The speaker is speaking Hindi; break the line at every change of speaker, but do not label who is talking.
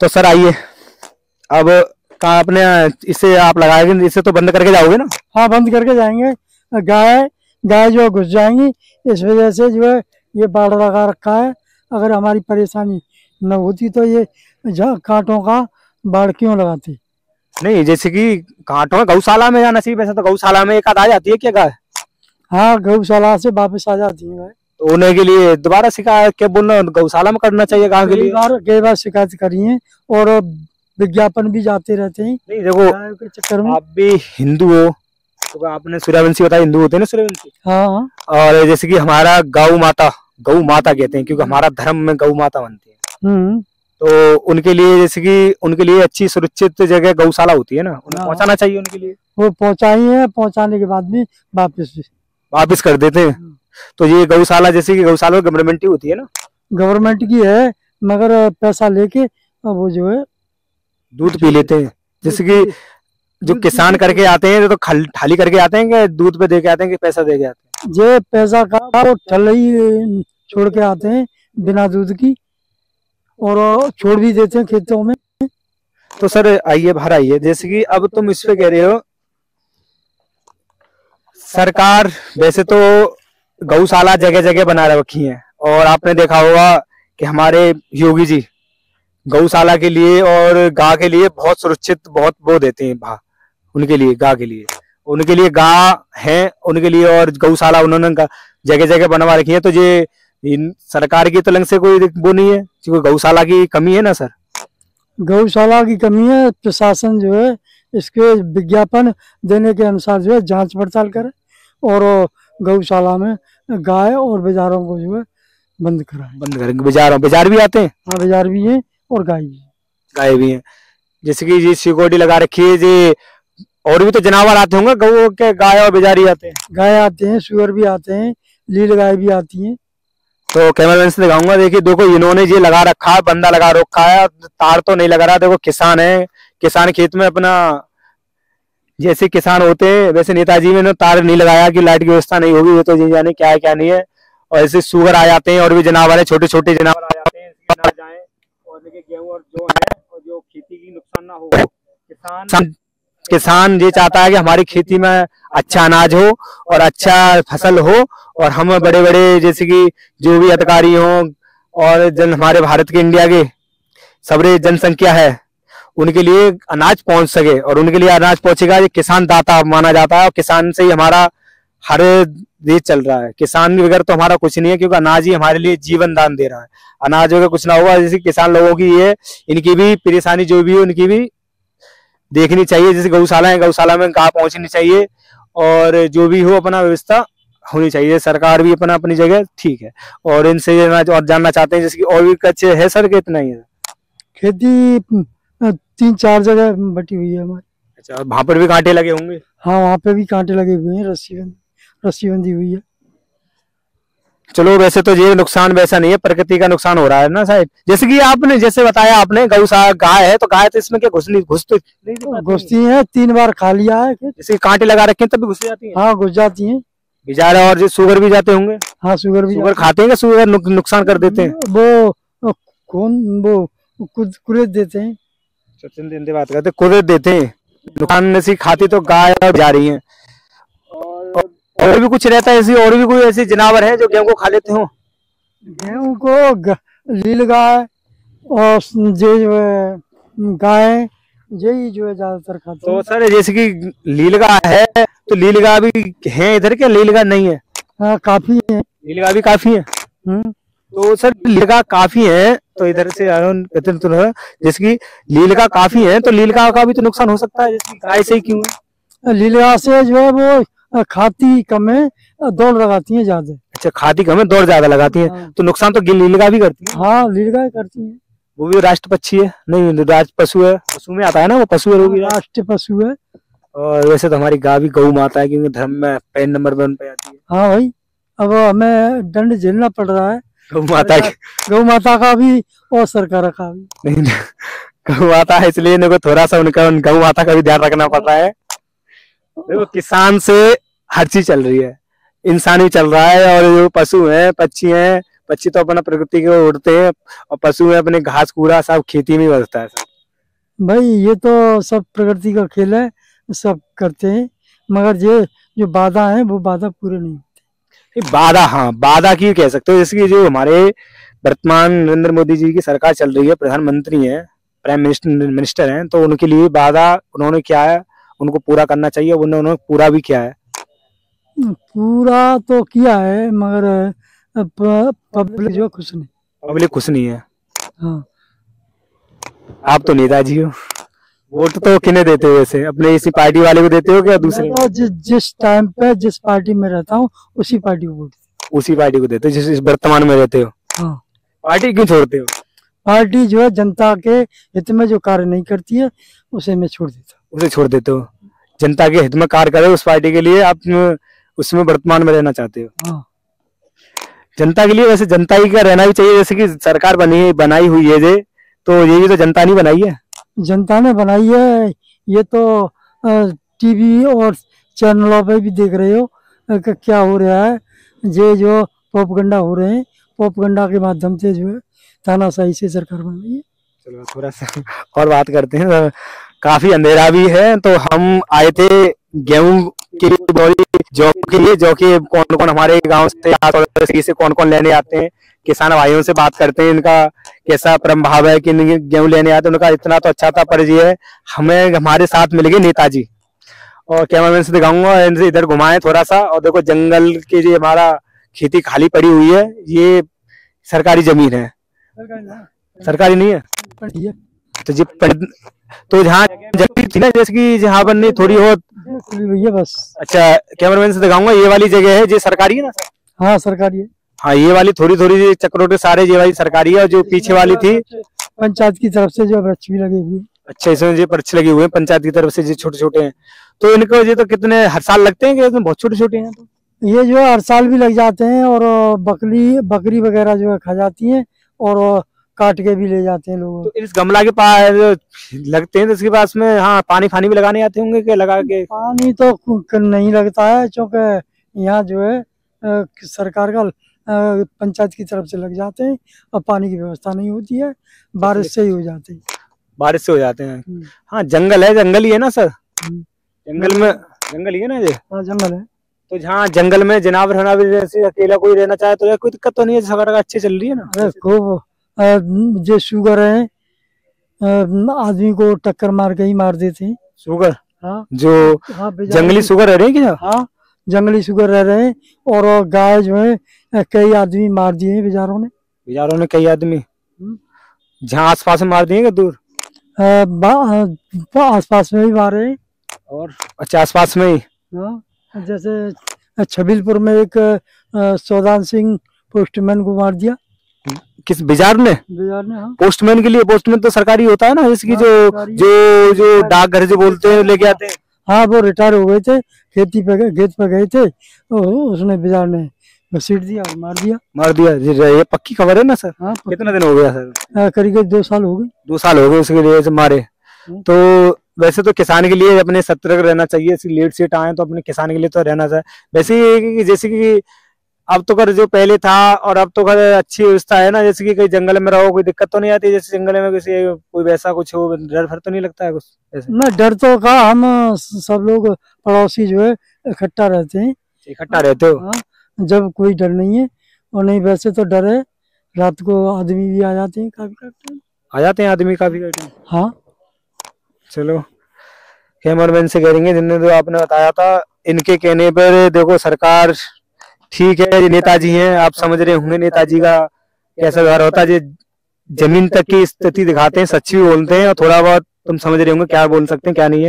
तो सर आइए, अब कहाँ अपने इसे आप लगाएंगे, इसे तो बंद करके जाओगे ना?
हाँ, बंद करके जाएंगे। गाय गाय जो घुस जाएंगी, इस वजह से जो है ये बाड़ लगा रखा है। अगर हमारी परेशानी न होती तो ये कांटों का बाड़ क्यों लगाती।
नहीं, जैसे कि कांटों में गौशाला में जाना चाहिए, वैसे तो गौशाला में एक आध आ जाती है क्या गाय?
हाँ, गौशाला से वापस आ जाती है गाय।
तो उन्हें के लिए दोबारा शिकायत क्या बोलना, गौशाला में करना चाहिए गाँव के लिए?
कई बार शिकायत करी है और विज्ञापन भी जाते रहते हैं।
नहीं देखो,
के चक्कर में
आप भी हिंदू हो तो आपने सूर्यवंशी बताया, हिंदू होते हैं ना सूर्यवंशी।
हाँ,
और जैसे कि हमारा गौ माता कहते हैं, क्योंकि हमारा धर्म में गौ माता बनती है। तो उनके लिए, जैसे कि उनके लिए अच्छी सुरक्षित जगह गौशाला होती है ना, उन्हें पहुंचाना चाहिए उनके लिए।
वो पहुंचाई है, पहुंचाने के बाद भी
वापस कर देते हैं। तो ये गौशाला, जैसे कि गौशाला गवर्नमेंट की होती है ना?
गवर्नमेंट की है, मगर पैसा लेके वो जो है
दूध पी लेते हैं। जैसे कि जो किसान करके आते हैं तो खाली करके आते हैं कि दूध पे दे के आते हैं कि पैसा दे के आते हैं?
जो पैसा का वो ठल ही छोड़ के आते हैं बिना दूध की, और छोड़ भी देते हैं खेतों में।
तो सर आइए, बाहर आइए। जैसे कि अब तुम इस पे कह रहे हो, सरकार वैसे तो गौशाला जगह जगह बना रखी है, और आपने देखा होगा कि हमारे योगी जी गौशाला के लिए और गाय के लिए बहुत सुरक्षित, बहुत वो देते हैं भा उनके लिए, गाय के लिए, उनके लिए गाय है उनके लिए, और गौशाला उन्होंने जगह जगह बनवा रखी है। तो ये सरकार की तरफ से कोई वो नहीं है, क्योंकि गौशाला की कमी है ना सर?
गौशाला की कमी है, प्रशासन जो है इसके विज्ञापन देने के अनुसार जो है जांच पड़ताल करे और गौशाला में गाय और बेजारों को जो है बंद कराए।
बेजार भी आते हैं?
हाँ, बेजार भी है और गाय
भी है। जैसे कि जी सिक्योरिटी लगा रखी है जी, और भी तो जानवर आते होंगे गौ के, गाय और बेजारी आते हैं?
गाय आते हैं, सुअर भी आते हैं, लील गाय भी आती है।
तो कैमरामैन से दिखाऊंगा, देखिए देखो इन्होंने ये लगा रखा है, बंदा लगा रखा है, तार तो नहीं लगा रहा। देखो किसान है, किसान खेत में अपना, जैसे किसान होते हैं वैसे नेताजी में तार नहीं लगाया कि लाइट की व्यवस्था नहीं होगी, वो तो ये जाने क्या है क्या नहीं है। और ऐसे सुअर आ जाते हैं और भी जानवर है, छोटे छोटे जानवर आ जाते हैं, ना जाए और देखिए गेहूं और जो है और जो खेती की नुकसान ना हो। किसान ये चाहता है कि हमारी खेती में अच्छा अनाज हो और अच्छा फसल हो, और हम बड़े बड़े जैसे कि जो भी अधिकारी हों और हमारे भारत के, इंडिया के सबरे जनसंख्या है, उनके लिए अनाज पहुंच सके, और उनके लिए अनाज पहुंचेगा। ये किसान दाता माना जाता है, और किसान से ही हमारा हर देश चल रहा है। किसान वगैरह तो हमारा कुछ नहीं है, क्योंकि अनाज ही हमारे लिए जीवन दान दे रहा है। अनाज वगैरह कुछ ना होगा। जैसे किसान लोगों की ये, इनकी भी परेशानी जो भी है उनकी भी देखनी चाहिए। जैसे गौशाला है, गौशाला में गाय पहुंचनी चाहिए, और जो भी हो अपना व्यवस्था होनी चाहिए। सरकार भी अपना अपनी जगह ठीक है, और इनसे और जानना चाहते हैं जैसे कि और भी कच्चे है सर के इतना ही है?
खेती 3-4 जगह बटी हुई है हमारी।
अच्छा, वहां पर भी कांटे लगे होंगे?
हाँ, वहाँ पे भी कांटे लगे हुए हैं, रस्सी बंधी हुई है।
चलो, वैसे तो ये नुकसान वैसा नहीं है, प्रकृति का नुकसान हो रहा है ना साहब। जैसे कि आपने जैसे बताया, आपने गौशाला गाय है, तो गाय तो इसमें क्या घुसती
है? 3 बार खा लिया है।
जैसे कांटे लगा रखे हैं तब भी घुस जाती है?
हाँ, घुस जाती है
बेचारा। और जो सुगर भी जाते होंगे?
हाँ, सुगर
खाते हैं, सुगर नुकसान कर देते हैं?
वो कौन, वो कुरेद देते हैं।
बात करते, कुरेद देते हैं, नुकसान से खाती तो गाय जा रही है। और भी कुछ रहता है ऐसी, और भी कोई ऐसे जानवर है जो गेहूं को खा लेते हो?
गेहूं को लील गाय और जो गाय, यही जो है ज्यादातर खाते हैं।
तो सर जैसे कि लीलगाय है, तो लीलगाय भी है इधर क्या? लीलगाय नहीं है?
हाँ, काफी है,
लीलगाय भी काफी है। तो सर लीलगाय काफी है तो इधर से जैसे कि लीलगाय काफी है, तो लीलगाय का भी तो नुकसान हो सकता है, जैसे गाय से ही क्यों है?
लीलगाय से जो है वो खाती कम है, दौड़ लगाती है ज्यादा।
अच्छा, खाती कम है, दौड़ ज्यादा लगाती है। हाँ। तो नुकसान तो लीलगाय भी करती है?
हाँ, लीलगाय करती है।
वो भी राष्ट्र पक्षी है? नहीं, राष्ट्र पशु है, पशु में आता है ना, वो पशु है, वो भी
राष्ट्र पशु है।
और वैसे तो हमारी गाय भी गौ माता है, क्योंकि धर्म में पहले नंबर पर पे आती है।
हाँ भाई, अब हमें दंड झेलना पड़ रहा है
गौ माता
का भी और सरकार का भी।
नहीं, गौ माता है इसलिए इनको थोड़ा सा उनका गौ माता का भी ध्यान रखना पड़ रहा है। देखो, किसान से हर चीज चल रही है, इंसान भी चल रहा है, और जो पशु हैं, पक्षी हैं, पक्षी तो अपना प्रकृति के ओर उड़ते हैं और पशु है अपने घास कूड़ा सब खेती में बचता है सब।
भाई ये तो सब प्रकृति का खेल है, सब करते हैं, मगर ये जो वादा है वो वादा पूरे नहीं होते।
ये वादा, हाँ वादा की कह सकते हो, जैसे कि जो हमारे वर्तमान नरेंद्र मोदी जी की सरकार चल रही है, प्रधानमंत्री है, प्राइम मिनिस्टर हैं, तो उनके लिए वादा उन्होंने क्या है उनको पूरा करना चाहिए, उन्होंने पूरा भी किया है।
पूरा तो किया है मगर पब्लिक जो खुश नहीं।
पब्लिक खुश नहीं है।
हाँ
आप तो नेताजी हो, वोट तो किन्हें देते हो वैसे, अपने इसी पार्टी वाले को देते हो क्या दूसरे?
मैं तो जिस टाइम पे जिस पार्टी में रहता हूँ उसी पार्टी को वोट देता
उसी पार्टी को देते हो जिस वर्तमान में रहते हो।
हूँ। हाँ
पार्टी क्यों छोड़ते हो?
पार्टी जो है जनता के हित में जो कार्य नहीं करती है उसे मैं छोड़ देता
उसे छोड़ देते हो। जनता के हित में कार्य करे उस पार्टी के लिए आप उसमें वर्तमान में रहना चाहते हो।
हूँ। हाँ
जनता के लिए वैसे जनता ही का रहना भी चाहिए, जैसे कि सरकार बनाई हुई है जे, तो ये भी तो जनता नहीं बनाई है।
जनता ने बनाई है, ये तो टीवी और चैनलों पे भी देख रहे हो कि क्या हो रहा है, ये जो प्रोपगंडा हो रहे हैं, प्रोपगंडा के माध्यम से जो है तानाशाही से सरकार बन रही है।
चलो थोड़ा सा और बात करते हैं, काफी अंधेरा भी है, तो हम आए थे गेहूं की बोरी जौ के लिए, जो कि कौन कौन हमारे गांव से कौन कौन लेने आते हैं, किसान भाइयों से बात करते हैं, इनका कैसा प्रभाव है कि गेहूं लेने आते हैं। उनका इतना तो अच्छा था, पर ये है हमें हमारे साथ मिल गए नेताजी, और कैमरामैन से दिखाऊंगा, इनसे इधर घुमाएं थोड़ा सा। और देखो जंगल की जो हमारा खेती खाली पड़ी हुई है, ये सरकारी जमीन है, सरकारी नहीं है तो जी तो जहाँ जगह थी ना, जैसे कि जहाँ पर नहीं थोड़ी बहुत
भैया बस।
अच्छा कैमरामैन से दिखाऊंगा, ये वाली जगह है, ये सरकारी है ना?
हाँ सरकारी है।
हाँ ये वाली थोड़ी थोड़ी चक्रोटे सारे ये वाली सरकारी है, और जो पीछे वाली थी
पंचायत की तरफ से जो वृक्ष भी लगे हुए।
अच्छा इसमें ये वृक्ष लगे हुए हैं पंचायत की तरफ से, जो छोटे छोटे हैं, तो इनको ये तो कितने हर साल लगते हैं कि इसमें बहुत छोटे छोटे हैं? तो
ये जो हर साल भी लग जाते हैं, और बकरी वगैरह जो है खा जाती है, और काट के भी ले जाते हैं लोग।
तो इस गमला के पास लगते हैं, तो इसके पास में हाँ पानी फानी भी लगाने आते होंगे कि लगा के?
पानी तो नहीं लगता है, क्योंकि यहाँ जो है सरकार का पंचायत की तरफ से लग जाते हैं, और पानी की व्यवस्था नहीं होती है, बारिश से ही हो जाते हैं।
बारिश से हो जाते हैं। हाँ जंगल है, जंगल ही है ना सर? जंगल में जंगल ही है ना ये?
हाँ जंगल है।
तो जहाँ जंगल में जनावर रहना भी, जैसे अकेला कोई रहना चाहे तो कोई दिक्कत तो नहीं है, सरकार का अच्छी चल रही है ना?
अरे खूब जो शुगर है आदमी को टक्कर मार के ही मार देते हैं।
शुगर?
हाँ
जो
हाँ
जंगली शुगर रह रही है क्या?
हाँ जंगली शुगर रह रहे हैं, और गाय जो है कई आदमी मार दिए हैं बेचारों ने
कई आदमी जहाँ आसपास में मार दिए क्या दूर?
आसपास में भी मारे हैं।
और अच्छा आसपास में ही?
हाँ जैसे छबीलपुर में एक सौदान सिंह पोस्टमैन को मार दिया।
किस बिजार ने?
हाँ।
पोस्टमैन के लिए, पोस्टमैन तो सरकारी होता है ना, जिसकी
हाँ,
जो जो डाकघर जो बोलते हैं लेके आते हैं।
हाँ वो रिटायर हो गए थे, खेत पे गए थे, तो उसने बिजार ने घसीट दिया और मार दिया।
ये पक्की खबर है ना सर?
हाँ
कितना दिन हो गया सर?
करीब 2 साल हो गए।
2 साल हो गए उसके लिए से मारे। तो वैसे तो किसान के लिए अपने सतर्क रहना चाहिए, लेट सेट आए तो अपने किसान के लिए तो रहना चाहिए। वैसे जैसे कि अब तो कर जो पहले था और अब तो कर अच्छी व्यवस्था है ना, जैसे कि कहीं जंगल में रहो कोई दिक्कत तो नहीं आती, जैसे जंगल में किसी कोई वैसा कुछ हो, डर भर तो नहीं लगता है कुछ ऐसे?
ना डर तो का, हम सब लोग पड़ोसी जो है इकट्ठा रहते हैं।
इकट्ठा रहते हो?
हाँ जब कोई डर नहीं है, और नहीं वैसे तो डर है, रात को आदमी भी आ जाते हैं काफी
आ जाते हैं आदमी काफी टाइम।
हाँ
चलो कैमरामैन से करेंगे, जिन्होंने तो आपने बताया था, इनके कहने पर देखो सरकार ठीक है, ये नेताजी हैं, आप समझ रहे होंगे नेताजी का कैसा व्यवहार होता है, जमीन तक की स्थिति दिखाते हैं, सच्ची बोलते हैं, और थोड़ा बहुत तुम समझ रहे होंगे क्या बोल सकते हैं क्या नहीं है।